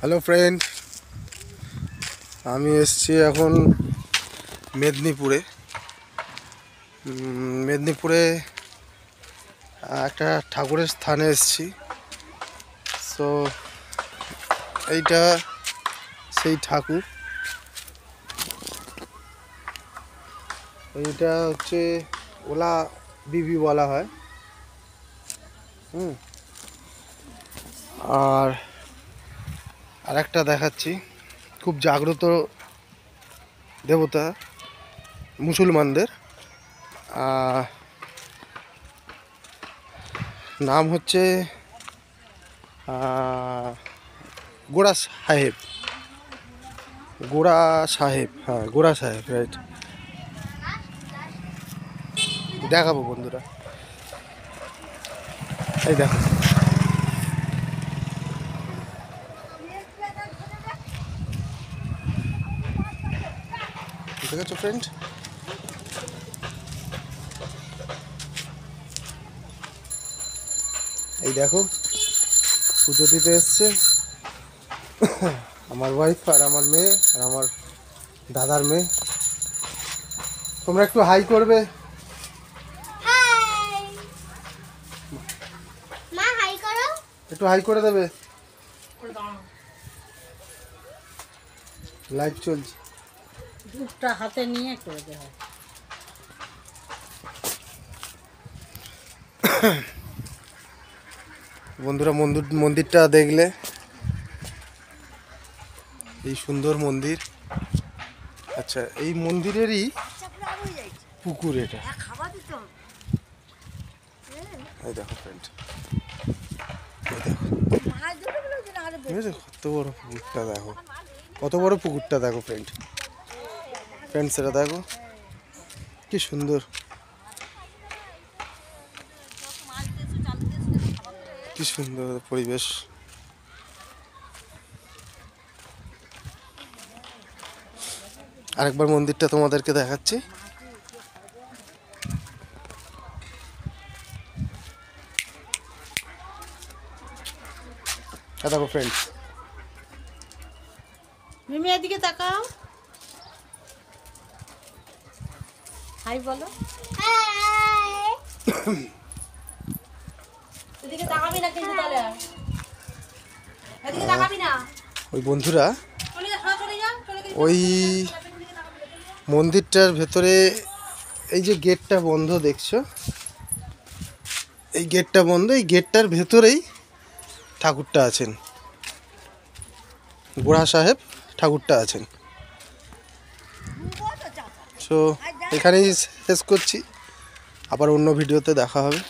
Hello friend, আমি এসেছি এখন মেদিনীপুরে একটা ঠাকুরের স্থানে এসেছি। সো এইটা সেই ঠাকুর, এইটা হচ্ছে ওলা বিবি বলা হয়। আর একটা দেখাচ্ছি, খুব জাগ্রত দেবতা মুসলমানদের, নাম হচ্ছে গোড়া সাহেব। হ্যাঁ, গোড়া সাহেব, রাইট। দেখাবো বন্ধুরা, এই দেখো, ঠিক আছে ফ্রেন্ড। এই দেখো, পুজো দিতে এসছে আমার ওয়াইফ আর আমার মেয়ে আর আমার দাদার মেয়ে। তোমরা একটু হাই করবে। একটু হাই করে দেবে, লাইভ চলছে। দুধটা হাতে নিয়ে করে দেওয়া হয়। বন্ধুরা, মন্দিরটা দেখলে, এই সুন্দর মন্দির। আচ্ছা, এই মন্দিরেরই পুকুর এটা। এই দেখো ফ্রেন্ড, কত বড় পুকুরটা দেখো, কত বড় পুকুরটা দেখো ফ্রেন্ডস, এটা দেখো কি সুন্দর, কি সুন্দর পরিবেশ। আরেকবার মন্দিরটা তোমাদেরকে দেখাচ্ছি। দেখো ফ্রেন্ডস, মিমি এদিকে তাকাও, হাই বলো। এদিকে তাকাবি না কিন্তু, তাহলে এদিকে তাকাবি না। ওই বন্ধুরা, ওই মন্দিরটার ভেতরে এই যে গেটটা বন্ধ দেখছো, এই গেটটা বন্ধ, এই গেটটার ভেতরেই ঠাকুরটা আছেন, গোড়া সাহেব ঠাকুরটা আছেন। সো এখানেই শেষ করছি, আবার অন্য ভিডিওতে দেখা হবে।